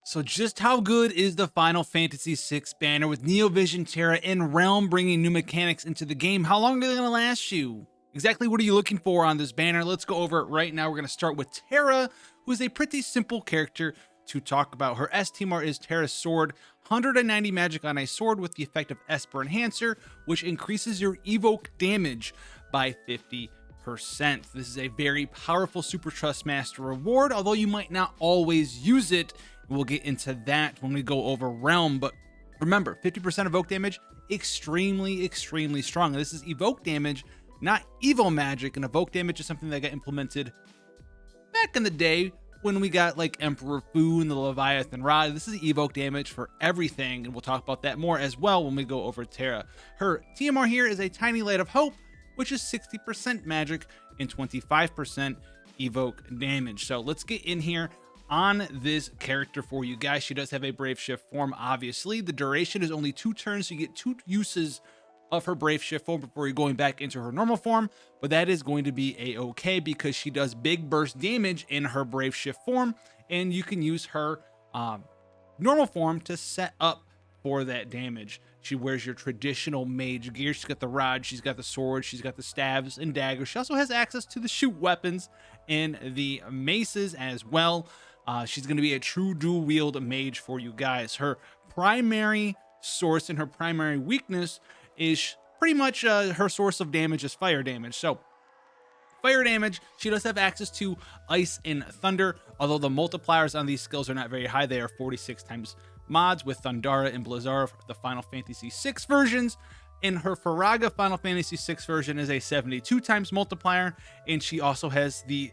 So just how good is the Final Fantasy VI banner with Neo Vision Terra and Realm bringing new mechanics into the game? How long are they going to last you? Exactly what are you looking for on this banner? Let's go over it right now. We're going to start with Terra, who is a pretty simple character to talk about. Her STMR is Terra's Sword, 190 magic on a sword with the effect of Esper Enhancer, which increases your evoke damage by 50%. This is a very powerful Super Trust Master reward, although you might not always use it. We'll get into that when we go over Realm, but remember, 50% evoke damage, extremely strong. This is evoke damage, not evo magic, and evoke damage is something that got implemented back in the day when we got like Emperor Fu and the Leviathan Rod. This is evoke damage for everything, and we'll talk about that more as well when we go over Terra. Her TMR here is a Tiny Light of Hope, which is 60% magic and 25% evoke damage. So let's get in here on this character for you guys. She does have a Brave Shift form, obviously. The duration is only 2 turns, so you get 2 uses of her Brave Shift form before you're going back into her normal form, but that is going to be a-okay because she does big burst damage in her Brave Shift form, and you can use her normal form to set up for that damage. She wears your traditional mage gear. She's got the rod, she's got the sword, she's got the staves and daggers. She also has access to the shoot weapons and the maces as well. She's going to be a true dual wield mage for you guys. Her primary source and her primary weakness is pretty much her source of damage is fire damage. So fire damage, she does have access to ice and thunder, although the multipliers on these skills are not very high. They are 46 times mods with Thundara and Blizzara, the Final Fantasy VI versions. In her Faraga Final Fantasy VI version is a 72 times multiplier, and she also has the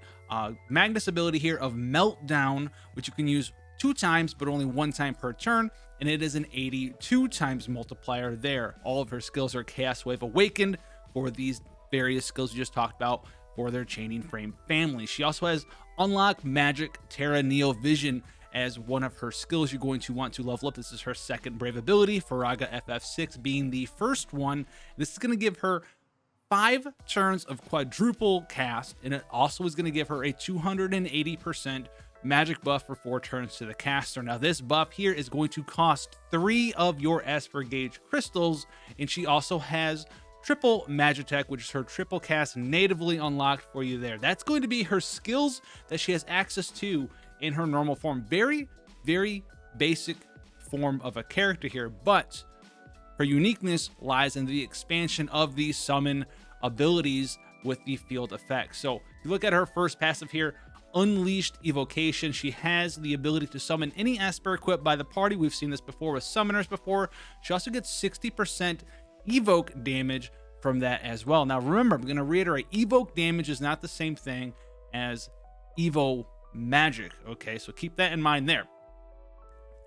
Magnus ability here of Meltdown, which you can use 2 times, but only 1 time per turn, and it is an 82 times multiplier there. All of her skills are Chaos Wave Awakened for these various skills we just talked about for their Chaining Frame family. She also has Unlock Magic Terra Neo Vision as one of her skills you're going to want to level up. This is her second Brave ability, Faraga FF6 being the first one. This is going to give her 5 turns of Quadruple Cast, and it also is going to give her a 280% magic buff for 4 turns to the caster. Now this buff here is going to cost 3 of your Esper Gauge crystals, and she also has Triple Magitech, which is her triple cast natively unlocked for you there. That's going to be her skills that she has access to in her normal form. Very basic form of a character here, but her uniqueness lies in the expansion of these summon abilities with the field effects. So if you look at her first passive here, Unleashed Evocation, she has the ability to summon any Esper equipped by the party. We've seen this before with summoners before. She also gets 60% evoke damage from that as well. Now remember, I'm going to reiterate, evoke damage is not the same thing as evo magic, okay? So keep that in mind there.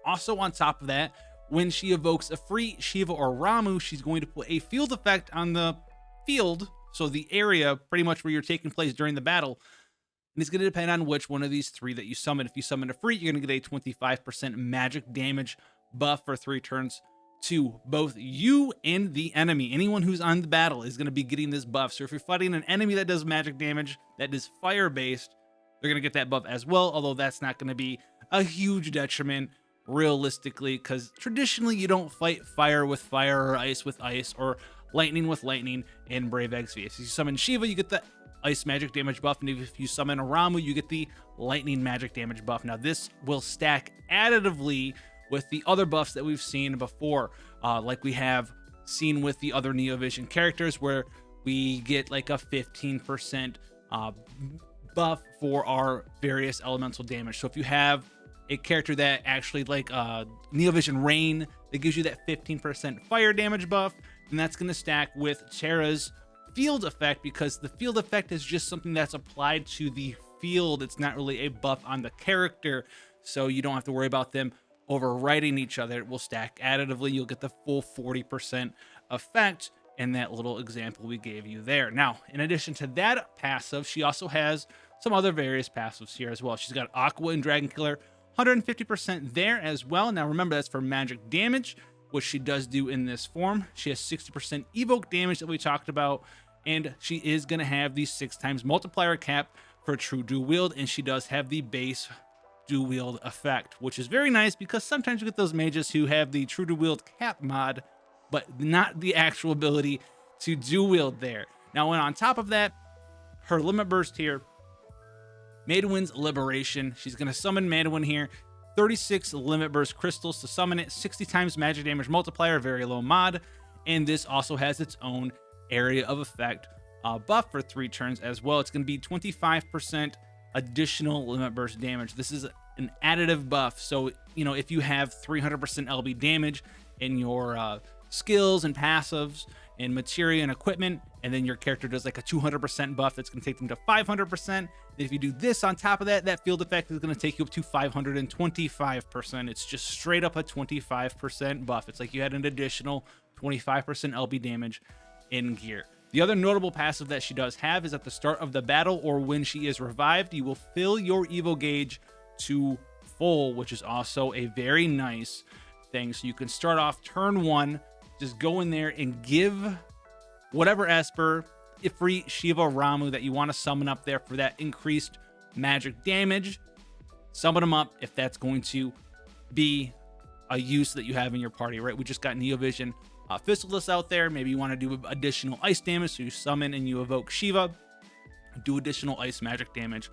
Also on top of that, when she evokes a free Shiva or Ramu, she's going to put a field effect on the field, so the area pretty much where you're taking place during the battle, and it's going to depend on which one of these 3 that you summon. If you summon a free, you're going to get a 25% magic damage buff for 3 turns to both you and the enemy. Anyone who's on the battle is going to be getting this buff. So if you're fighting an enemy that does magic damage that is fire based, they're going to get that buff as well, although that's not going to be a huge detriment realistically, because traditionally you don't fight fire with fire or ice with ice or lightning with lightning in Brave Exvius. If you summon Shiva, you get the ice magic damage buff, and if you summon a Ramu, you get the lightning magic damage buff. Now this will stack additively with the other buffs that we've seen before, like we have seen with the other Neo Vision characters, where we get like a 15% buff for our various elemental damage. So if you have a character that actually like Neo Vision Rain, that gives you that 15% fire damage buff, and that's going to stack with Terra's field effect, because the field effect is just something that's applied to the field. It's not really a buff on the character, so you don't have to worry about them overwriting each other. It will stack additively. You'll get the full 40% effect in that little example we gave you there. Now, in addition to that passive, she also has some other various passives here as well. She's got Aqua and Dragon Killer, 150% there as well. Now remember, that's for magic damage, which she does do in this form. She has 60% evoke damage that we talked about, and she is going to have the 6 times multiplier cap for true dual wield, and she does have the base dual wield effect, which is very nice because sometimes you get those mages who have the true dual wield cap mod, but not the actual ability to dual wield there. Now, when on top of that, her limit burst here, Maidwin's Liberation. She's going to summon Maidwin here. 36 limit burst crystals to summon it. 60 times magic damage multiplier, very low mod. And this also has its own area of effect buff for 3 turns as well. It's going to be 25% additional limit burst damage. This is an additive buff. So, you know, if you have 300% LB damage in your skills and passives and materia and equipment, and then your character does like a 200% buff, that's going to take them to 500%. If you do this on top of that, that field effect is going to take you up to 525%. It's just straight up a 25% buff. It's like you had an additional 25% LB damage in gear. The other notable passive that she does have is at the start of the battle or when she is revived, you will fill your Evo gauge to full, which is also a very nice thing. So you can start off turn 1, just go in there and give whatever Esper, Ifrit, Shiva, Ramu that you want to summon up there for that increased magic damage. Summon them up if that's going to be a use that you have in your party, right? We just got Neo Vision Fiscalus out there. Maybe you want to do additional ice damage, so you summon and you evoke Shiva, do additional ice magic damage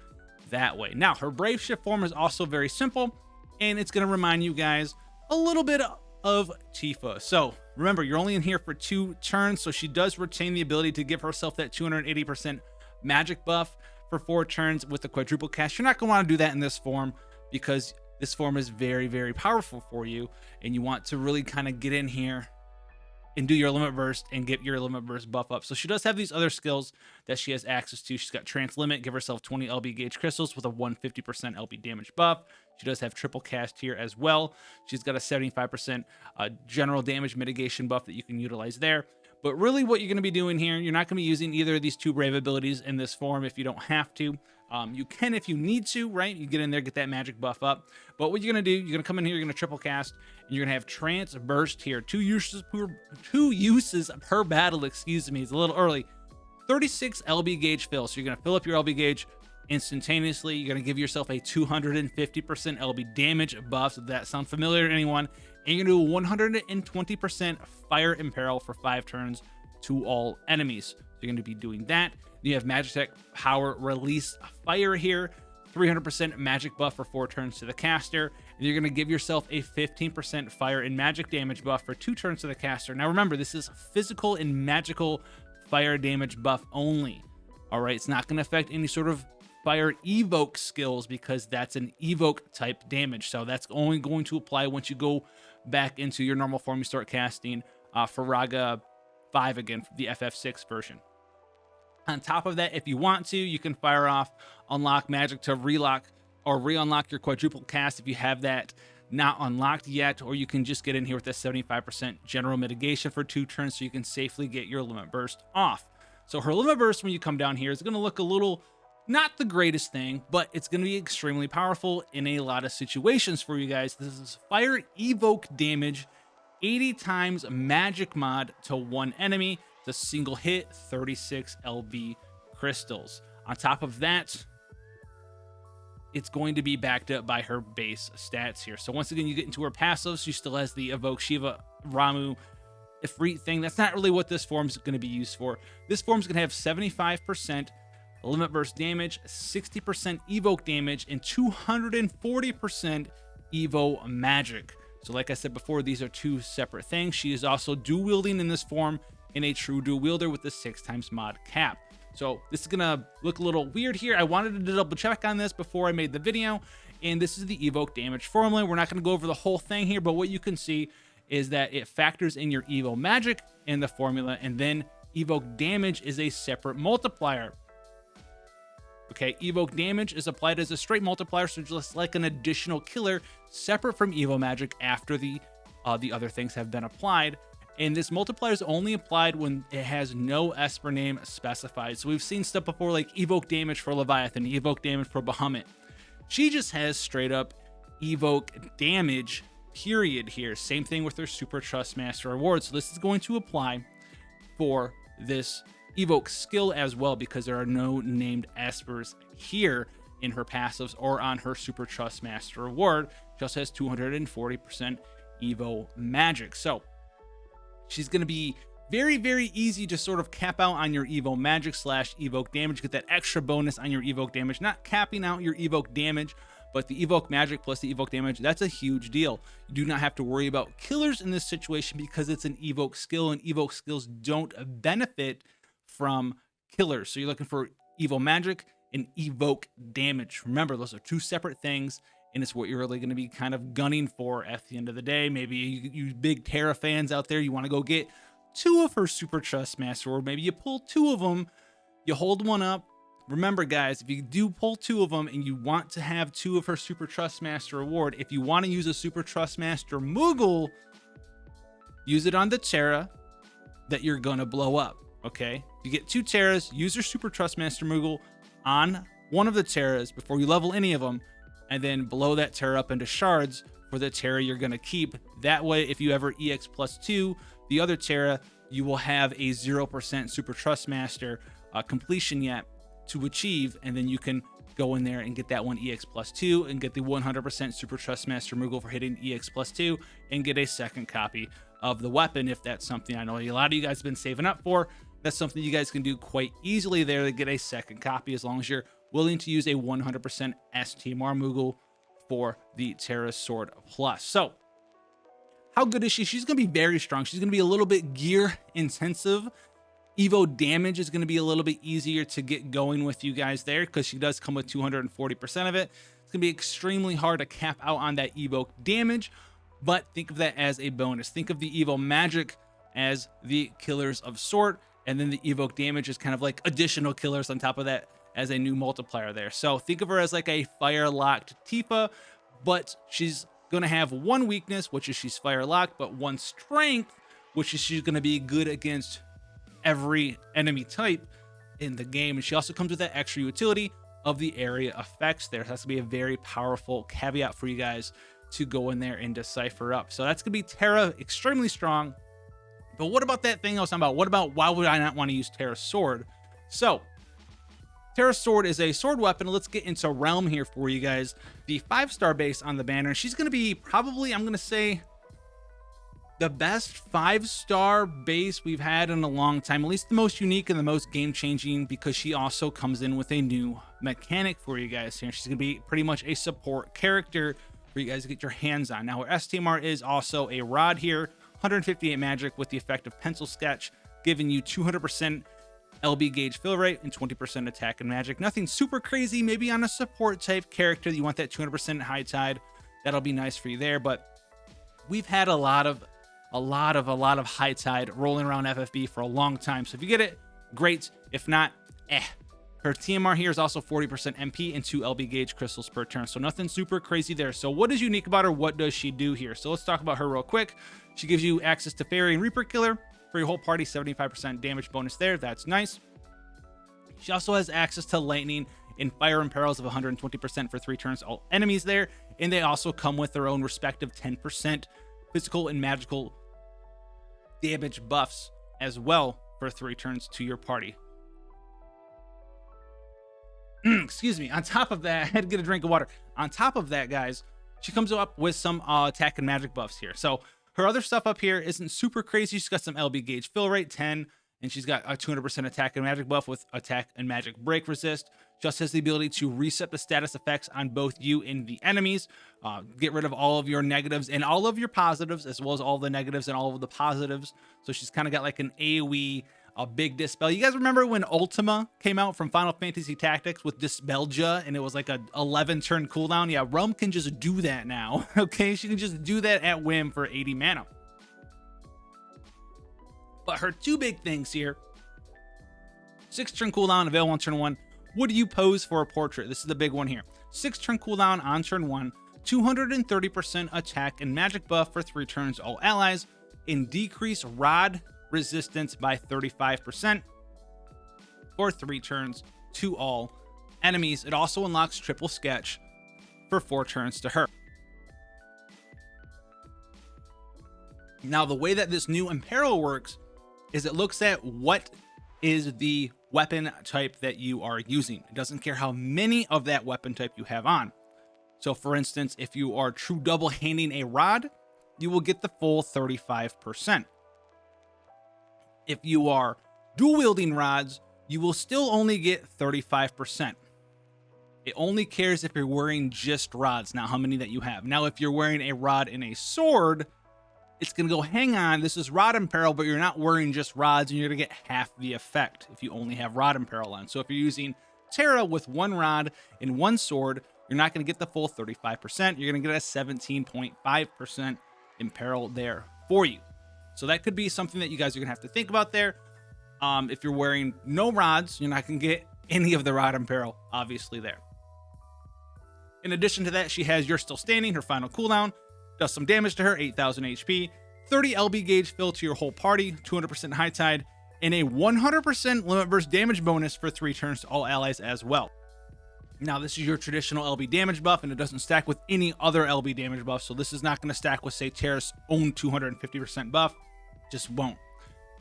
that way. Now, her Brave Shift form is also very simple, and it's going to remind you guys a little bit of Tifa. So remember, you're only in here for 2 turns, so she does retain the ability to give herself that 280% magic buff for 4 turns with the Quadruple Cast. You're not going to want to do that in this form because this form is very, very powerful for you, and you want to really kind of get in here and do your limit burst and get your limit burst buff up. So she does have these other skills that she has access to. She's got Trance Limit, give herself 20 LB gauge crystals with a 150% LB damage buff. She does have Triple Cast here as well. She's got a 75% general damage mitigation buff that you can utilize there. But really what you're going to be doing here, you're not going to be using either of these 2 Brave abilities in this form if you don't have to. You can if you need to, right? You get in there, get that magic buff up. But what you're going to do, you're going to come in here, you're going to triple cast, and you're going to have Trance Burst here. 2 uses per battle, excuse me. It's a little early. 36 LB gauge fill. So you're going to fill up your LB gauge instantaneously. You're going to give yourself a 250% LB damage buff. So that sounds familiar to anyone. And you're going to do 120% Fire Imperil for 5 turns to all enemies. So you're going to be doing that. You have Magitech Power Release Fire here, 300% magic buff for 4 turns to the caster, and you're going to give yourself a 15% fire and magic damage buff for 2 turns to the caster. Now remember, this is physical and magical fire damage buff only. All right, it's not going to affect any sort of fire evoke skills because that's an evoke type damage. So that's only going to apply once you go back into your normal form. You start casting Faraga 5 again, the FF6 version. On top of that, if you want to, you can fire off Unlock Magic to relock or re-unlock your Quadruple Cast if you have that not unlocked yet, or you can just get in here with a 75% general mitigation for 2 turns so you can safely get your limit burst off. So her limit burst, when you come down here, is going to look a little, not the greatest thing, but it's going to be extremely powerful in a lot of situations for you guys. This is fire evoke damage, 80 times magic mod to 1 enemy. It's a single hit, 36 LB crystals. On top of that, it's going to be backed up by her base stats here. So once again, you get into her passives. She still has the Evoke Shiva, Ramu, Ifrit thing. That's not really what this form's going to be used for. This form's going to have 75% limit burst damage, 60% evoke damage, and 240% evo magic. So like I said before, these are 2 separate things. She is also dual wielding in this form in a true dual wielder with the 6 times mod cap. So this is gonna look a little weird here. I wanted to double check on this before I made the video, and this is the evoke damage formula. We're not gonna go over the whole thing here, but what you can see is that it factors in your evo magic in the formula, and then evoke damage is a separate multiplier. Okay, evoke damage is applied as a straight multiplier, so just like an additional killer separate from evo magic after the other things have been applied. And this multiplier is only applied when it has no Esper name specified. So we've seen stuff before like evoke damage for Leviathan, evoke damage for Bahamut. She just has straight up evoke damage, period here. Same thing with her Super Trust Master Award. So this is going to apply for this evoke skill as well because there are no named Espers here in her passives or on her Super Trust Master award. She also has 240% Evo magic. So she's going to be very, very easy to sort of cap out on your Evo magic / evoke damage, get that extra bonus on your evoke damage, not capping out your evoke damage, but the evoke magic plus the evoke damage. That's a huge deal. You do not have to worry about killers in this situation because it's an evoke skill, and evoke skills don't benefit from killers. So you're looking for Evo magic and evoke damage. Remember, those are two separate things, and it's what you're really going to be kind of gunning for at the end of the day. Maybe you big Terra fans out there, you want to go get 2 of her Super Trust Master, or maybe you pull 2 of them, you hold one up. Remember, guys, if you do pull 2 of them and you want to have 2 of her Super Trust Master award, if you want to use a Super Trust Master Moogle, use it on the Terra that you're going to blow up, okay? If you get 2 Terras, use your Super Trust Master Moogle on one of the Terras before you level any of them, and then blow that Terra up into shards for the Terra you're going to keep. That way, if you ever EX +2 the other Terra, you will have a 0% Super Trust Master completion yet to achieve, and then you can go in there and get that one EX +2 and get the 100% Super Trust Master Moogle for hitting EX +2 and get a second copy of the weapon if that's something I know a lot of you guys have been saving up for. That's something you guys can do quite easily there to get a second copy, as long as you're willing to use a 100% STMR Moogle for the Terra Sword Plus. So how good is she? She's going to be very strong. She's going to be a little bit gear intensive. Evo damage is going to be a little bit easier to get going with you guys there because she does come with 240% of it. It's going to be extremely hard to cap out on that evoke damage, but think of that as a bonus. Think of the Evo magic as the killers of sort, and then the evoke damage is kind of like additional killers on top of that as a new multiplier there. So think of her as like a fire locked Tifa, but she's going to have 1 weakness, which is she's fire locked, but 1 strength, which is she's going to be good against every enemy type in the game. And she also comes with that extra utility of the area effects there. So that's gonna be a very powerful caveat for you guys to go in there and decipher up. So that's gonna be Terra, extremely strong. But what about that thing I was talking about? What about why would I not want to use Terra's sword? So Terra's sword is a sword weapon. Let's get into Realm here for you guys. The 5-star base on the banner. She's gonna be probably, I'm gonna say, the best 5-star base we've had in a long time, at least the most unique and the most game-changing, because she also comes in with a new mechanic for you guys here. She's gonna be pretty much a support character for you guys to get your hands on. Now, her STMR is also a rod here, 158 magic with the effect of pencil sketch, giving you 200% LB gauge fill rate and 20% attack and magic. Nothing super crazy. Maybe on a support type character that you want that 200% high tide, that'll be nice for you there. But we've had a lot of high tide rolling around FFB for a long time. So if you get it, great. If not, Her TMR here is also 40% MP and 2 LB gauge crystals per turn. So nothing super crazy there. So what is unique about her? What does she do here? So let's talk about her real quick. She gives you access to Fairy and Reaper Killer for your whole party, 75% damage bonus there. That's nice. She also has access to Lightning and Fire Imperils of 120% for 3 turns, all enemies there. And they also come with their own respective 10% physical and magical damage buffs as well for 3 turns to your party. Excuse me. On top of that, I had to get a drink of water. On top of that, guys, she comes up with some attack and magic buffs here. So her other stuff up here isn't super crazy. She's got some LB gauge fill rate, 10, and she's got a 200% attack and magic buff with attack and magic break resist. Just has the ability to reset the status effects on both you and the enemies, get rid of all of your negatives and all of your positives, as well as all the negatives and all of the positives. So she's kind of got like an AoE, a big dispel. You guys remember when Ultima came out from Final Fantasy Tactics with Dispelja and it was like a 11 turn cooldown? Yeah, Realm can just do that now. Okay, she can just do that at whim for 80 mana. But her 2 big things here: 6 turn cooldown, avail on turn 1. Would you pose for a portrait? This is the big one here. 6 turn cooldown on turn 1, 230% attack and magic buff for 3 turns all allies, and decrease rod resistance by 35% for 3 turns to all enemies. It also unlocks triple sketch for 4 turns to her. Now, the way that this new Imperil works is it looks at what is the weapon type that you are using. It doesn't care how many of that weapon type you have on. So for instance, if you are true double handing a rod, you will get the full 35%. If you are dual wielding rods, you will still only get 35%. It only cares if you're wearing just rods, not how many that you have. Now, if you're wearing a rod and a sword, it's going to go, hang on, this is rod imperil, but you're not wearing just rods, and you're going to get half the effect if you only have rod imperil on. So if you're using Terra with one rod and one sword, you're not going to get the full 35%. You're going to get a 17.5% imperil there for you. So that could be something that you guys are going to have to think about there. If you're wearing no rods, you're not going to get any of the rod imperil, obviously, there. In addition to that, she has You're Still Standing, her final cooldown. Does some damage to her, 8,000 HP, 30 LB gauge fill to your whole party, 200% high tide, and a 100% limit burst damage bonus for 3 turns to all allies as well. Now, this is your traditional LB damage buff, and it doesn't stack with any other LB damage buff, so this is not going to stack with, say, Terra's own 250% buff. Just won't.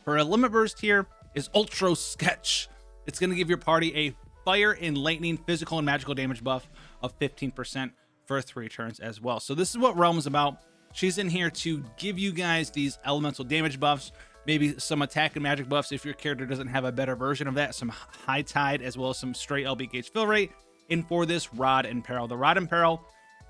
Her limit burst here is Ultra Sketch. It's going to give your party a fire and lightning physical and magical damage buff of 15% for 3 turns as well. So this is what Realm is about. She's in here to give you guys these elemental damage buffs, maybe some attack and magic buffs if your character doesn't have a better version of that, some high tide, as well as some straight LB gauge fill rate. And for this Rod Imperil, the Rod Imperil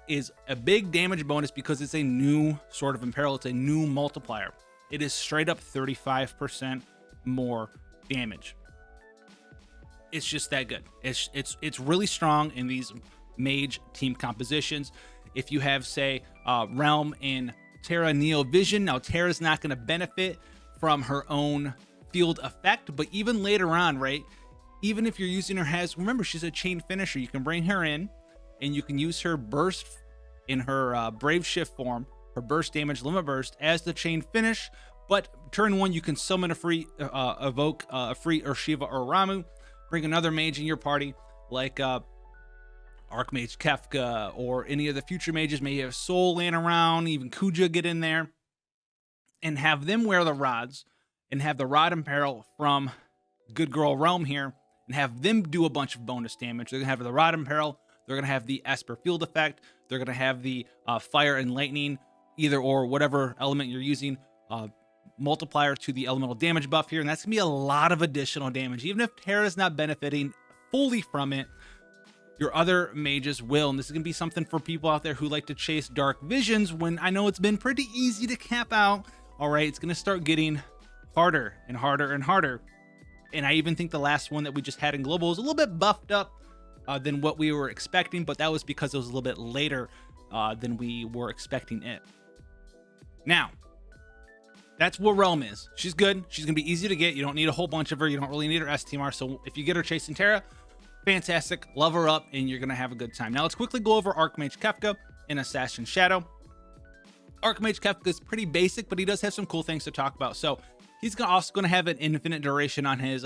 is a big damage bonus because it's a new sort of Imperil. It's a new multiplier. It is straight up 35% more damage. It's just that good. It's really strong in these mage team compositions. If you have, say, Realm and Terra Neo Vision, now Terra's not going to benefit from her own field effect, but even later on, right, even if you're using her remember, she's a chain finisher. You can bring her in and you can use her burst in her Brave Shift form, her burst damage limit burst as the chain finish, but turn 1 you can summon a free evoke a free Urshiva or Ramu, bring another mage in your party like Archmage Kefka, or any of the future mages. May have Soul laying around, even Kuja get in there, and have them wear the rods, and have the Rod Imperil from Good Girl Realm here, and have them do a bunch of bonus damage. They're going to have the Rod Imperil, they're going to have the Esper Field Effect, they're going to have the Fire and Lightning, either or whatever element you're using, multiplier to the elemental damage buff here, and that's going to be a lot of additional damage. Even if Terra's not benefiting fully from it, your other mages will, and this is going to be something for people out there who like to chase dark visions when I know it's been pretty easy to cap out. All right, it's going to start getting harder and harder and harder. And I even think the last one that we just had in Global was a little bit buffed up than what we were expecting, but that was because it was a little bit later than we were expecting it. Now, that's what Realm is. She's good. She's going to be easy to get. You don't need a whole bunch of her. You don't really need her STMR. So if you get her chasing Terra, fantastic, love her up, and you're gonna have a good time. Now let's quickly go over Archmage Kefka in Assassin's Shadow. Archmage Kefka is pretty basic, but he does have some cool things to talk about. So he's also gonna have an infinite duration on his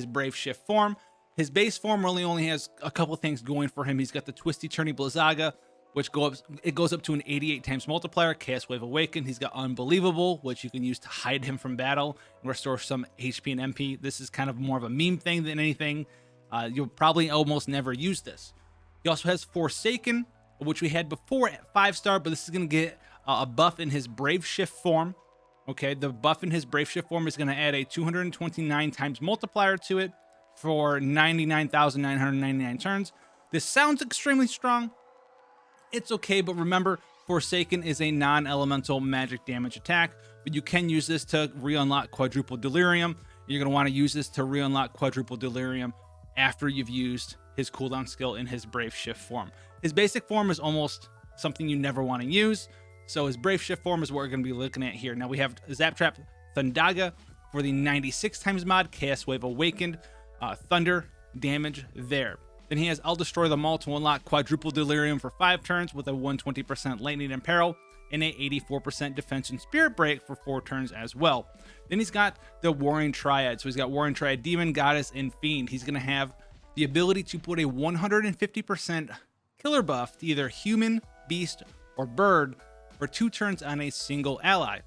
Brave Shift form. His base form really only has a couple things going for him. He's got the Twisty Turny Blizzaga, which goes up to an 88 times multiplier, Chaos Wave Awakened. He's got Unbelievable, which you can use to hide him from battle and restore some HP and MP. This is kind of more of a meme thing than anything. You'll probably almost never use this. He also has Forsaken, which we had before at 5-star, but this is going to get a buff in his Brave Shift form. Okay, the buff in his Brave Shift form is going to add a 229 times multiplier to it for 99,999 turns. This sounds extremely strong. It's okay, but remember, Forsaken is a non-elemental magic damage attack, but you can use this to re-unlock Quadruple Delirium. You're going to want to use this to re-unlock Quadruple Delirium after you've used his cooldown skill in his Brave Shift form. His basic form is almost something you never want to use, so his Brave Shift form is what we're going to be looking at here. Now we have Zap Trap Thundaga for the 96 times mod, Chaos Wave Awakened, Thunder damage there. Then he has I'll Destroy Them All to unlock Quadruple Delirium for 5 turns with a 120% Lightning Imperil and a 84% Defense and Spirit Break for 4 turns as well. Then he's got the Warring Triad. So he's got Warring Triad, Demon, Goddess, and Fiend. He's going to have the ability to put a 150% killer buff to either human, beast, or bird for 2 turns on a single ally.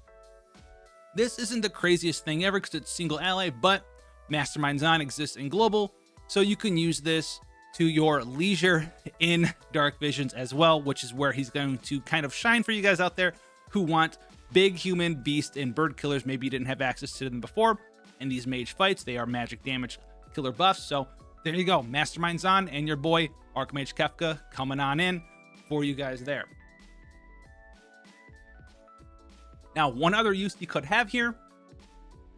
This isn't the craziest thing ever because it's single ally, but Masterminds On exists in global, so you can use this to your leisure in Dark Visions as well, which is where he's going to kind of shine for you guys out there who want big human, beast, and bird killers. Maybe you didn't have access to them before. In these mage fights, they are magic damage killer buffs. So there you go, Masterminds On, and your boy Archmage Kefka coming on in for you guys there. Now, one other use you could have here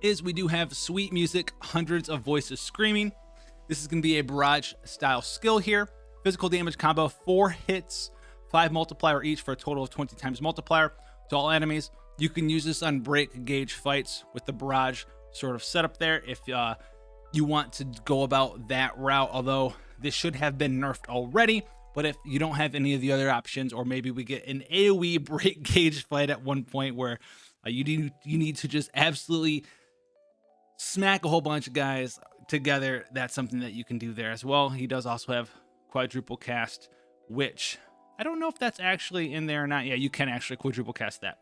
is we do have sweet music, hundreds of voices screaming. This is going to be a barrage style skill here. Physical damage combo, 4 hits, 5 multiplier each for a total of 20 times multiplier to all enemies. You can use this on break gauge fights with the barrage sort of setup there if you want to go about that route, although this should have been nerfed already. But if you don't have any of the other options, or maybe we get an AoE break gauge fight at one point where you need to just absolutely smack a whole bunch of guys together, that's something that you can do there as well. He does also have Quadruple Cast, which I don't know if that's actually in there or not. Yeah, you can actually Quadruple Cast that.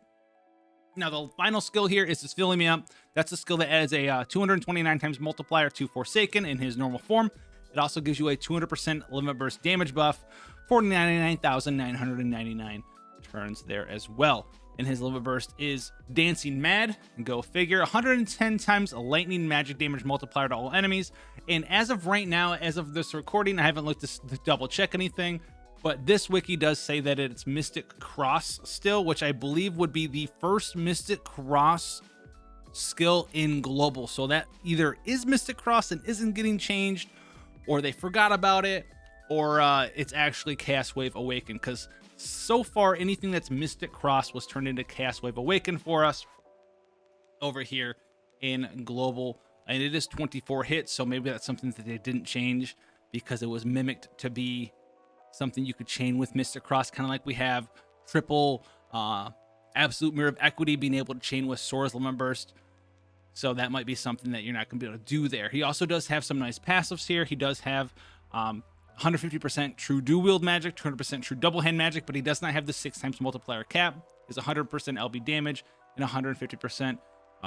Now, the final skill here is this Filling Me Up. That's a skill that adds a 229 times multiplier to Forsaken in his normal form. It also gives you a 200% limit burst damage buff for 99,999 turns there as well. And his limit burst is Dancing Mad. Go figure. 110 times lightning magic damage multiplier to all enemies. And as of right now, as of this recording, I haven't looked to double check anything, but this wiki does say that it's Mystic Cross still, which I believe would be the first Mystic Cross skill in global. So that either is Mystic Cross and isn't getting changed, or they forgot about it, or it's actually Chaos Wave Awaken, because so far anything that's Mystic Cross was turned into Chaos Wave Awaken for us over here in global, and it is 24 hits, so maybe that's something that they didn't change because it was mimicked to be something you could chain with Mystic Cross, kind of like we have triple Absolute Mirror of Equity being able to chain with Sora's Limit Burst. So that might be something that you're not going to be able to do there. He also does have some nice passives here. He does have 150% true dual wield magic, 200% true double hand magic, but he does not have the 6 times multiplier cap. He has 100% LB damage and 150%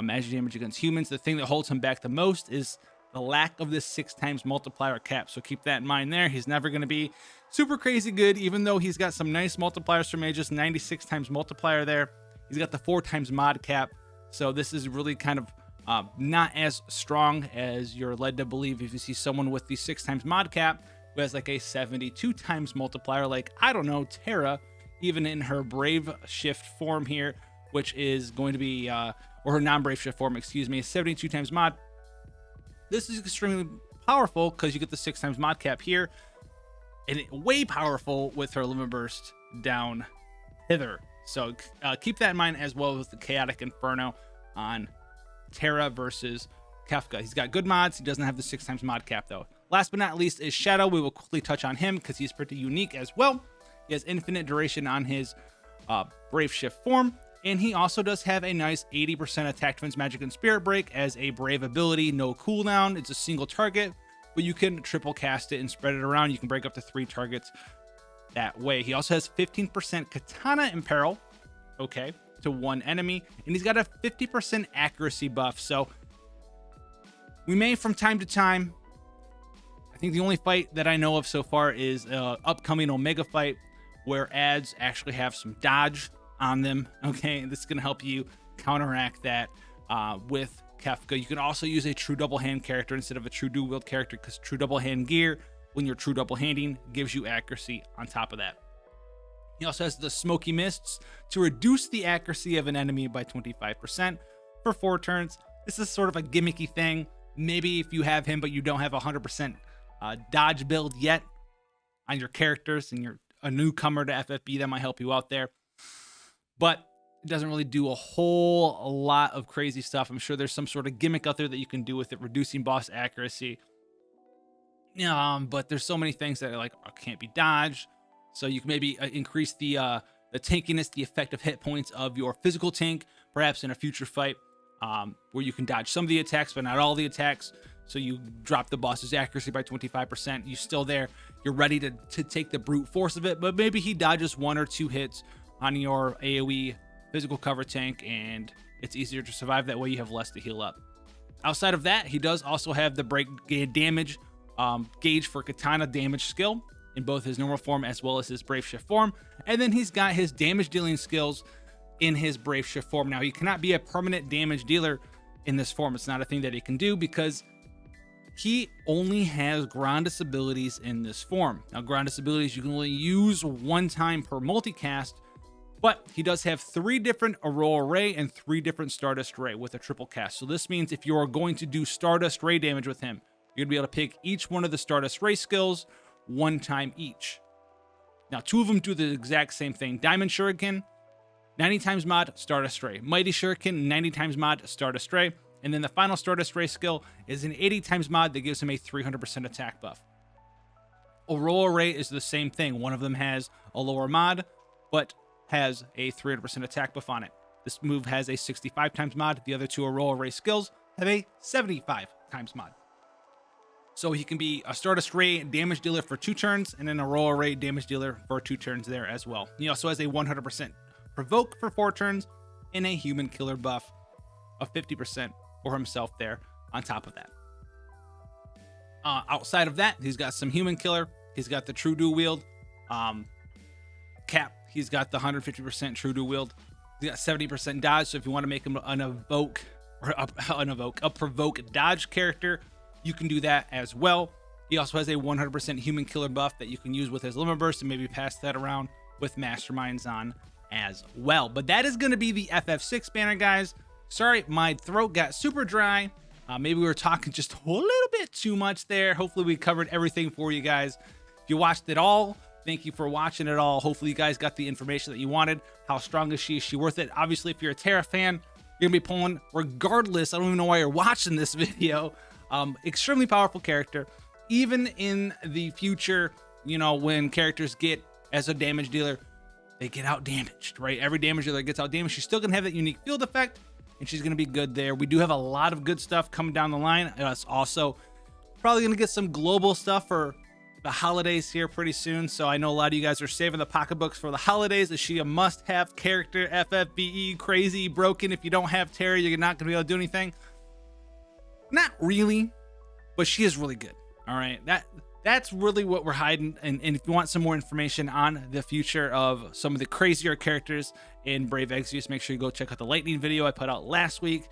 magic damage against humans. The thing that holds him back the most is the lack of this 6 times multiplier cap. So keep that in mind there. He's never going to be super crazy good, even though he's got some nice multipliers for mages, 96 times multiplier there. He's got the 4 times mod cap. So this is really kind of not as strong as you're led to believe if you see someone with the 6 times mod cap who has like a 72 times multiplier, like, I don't know, Terra, even in her Brave Shift form here, which is going to be, or her non-Brave Shift form, excuse me, 72 times mod. This is extremely powerful because you get the 6 times mod cap here, and way powerful with her limit burst down hither. So keep that in mind, as well as the Chaotic Inferno on Terra versus Kefka. He's got good mods. He doesn't have the 6 times mod cap though. Last but not least is Shadow. We will quickly touch on him because he's pretty unique as well. He has infinite duration on his Brave Shift form, and he also does have a nice 80% attack, defense, magic, and spirit break as a Brave ability. No cooldown. It's a single target, but you can triple cast it and spread it around. You can break up to 3 targets that way. He also has 15% Katana Imperil, okay, to 1 enemy, and he's got a 50% accuracy buff. So we may, from time to time, I think the only fight that I know of so far is upcoming Omega fight where ads actually have some dodge on them, okay, and this is going to help you counteract that with Kefka. You can also use a true double hand character instead of a true dual wield character, because true double hand gear, when you're true double handing, gives you accuracy on top of that. He also has the Smoky Mists to reduce the accuracy of an enemy by 25% for 4 turns. This is sort of a gimmicky thing. Maybe if you have him but you don't have 100% dodge build yet on your characters and you're a newcomer to FFB, that might help you out there. But it doesn't really do a whole lot of crazy stuff. I'm sure there's some sort of gimmick out there that you can do with it, reducing boss accuracy. But there's so many things that are like can't be dodged. So you can maybe increase the tankiness, the effective hit points of your physical tank, perhaps in a future fight, where you can dodge some of the attacks, but not all the attacks. So you drop the boss's accuracy by 25%. You're still there. You're ready to take the brute force of it, but maybe he dodges 1 or 2 hits on your AoE physical cover tank, and it's easier to survive that way. You have less to heal up. Outside of that, he does also have the break damage gauge for katana damage skill in both his normal form as well as his Brave Shift form. And then he's got his damage dealing skills in his Brave Shift form. Now, he cannot be a permanent damage dealer in this form. It's not a thing that he can do because he only has Grandis abilities in this form. Now, Grandis abilities you can only use one time per multicast, but he does have 3 different Aurora Ray and 3 different Stardust Ray with a triple cast. So this means if you are going to do Stardust Ray damage with him, you're gonna be able to pick each one of the Stardust Ray skills one time each. Now, 2 of them do the exact same thing. Diamond Shuriken, 90 times mod, Stardust Ray. Mighty Shuriken, 90 times mod, Stardust Ray. And then the final Stardust Ray skill is an 80 times mod that gives him a 300% attack buff. Aurora Ray is the same thing. One of them has a lower mod, but has a 300% attack buff on it. This move has a 65 times mod. The other 2 Aurora Ray skills have a 75 times mod. So he can be a Stardust Ray damage dealer for 2 turns and an Aurora Ray damage dealer for 2 turns there as well. He also has a 100% provoke for 4 turns and a human killer buff of 50% for himself there on top of that. Outside of that, he's got some human killer. He's got the true dual wield. Cap, he's got the 150% true dual wield. He's got 70% dodge. So if you want to make him an evoke or a provoke dodge character, you can do that as well. He also has a 100% human killer buff that you can use with his limit burst and maybe pass that around with masterminds on as well. But that is going to be the FF6 banner, guys. Sorry, my throat got super dry. Maybe we were talking just a little bit too much there. Hopefully we covered everything for you guys. If you watched it all, thank you for watching it all. Hopefully you guys got the information that you wanted. How strong is she? Is she worth it? Obviously, if you're a Terra fan, you're gonna be pulling regardless. I don't even know why you're watching this video. Extremely powerful character. Even in the future, you know, when characters get as a damage dealer, they get out damaged, right? Every damage dealer gets out damaged. She's still gonna have that unique field effect, and she's gonna be good there. We do have a lot of good stuff coming down the line. It's also probably gonna get some global stuff for the holidays here pretty soon. So I know a lot of you guys are saving the pocketbooks for the holidays. Is she a must-have character? FFBE, crazy, broken. If you don't have Terra, you're not gonna be able to do anything. Not really, but she is really good. All right, that's really what we're hiding. And if you want some more information on the future of some of the crazier characters in Brave Exvius, make sure you go check out the lightning video I put out last week.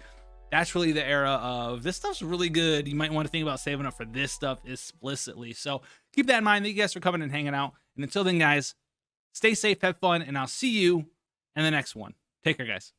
That's really the era of this stuff's really good. You might want to think about saving up for this stuff explicitly. So keep that in mind. Thank you guys for coming and hanging out. And until then, guys, stay safe, have fun, and I'll see you in the next one. Take care, guys.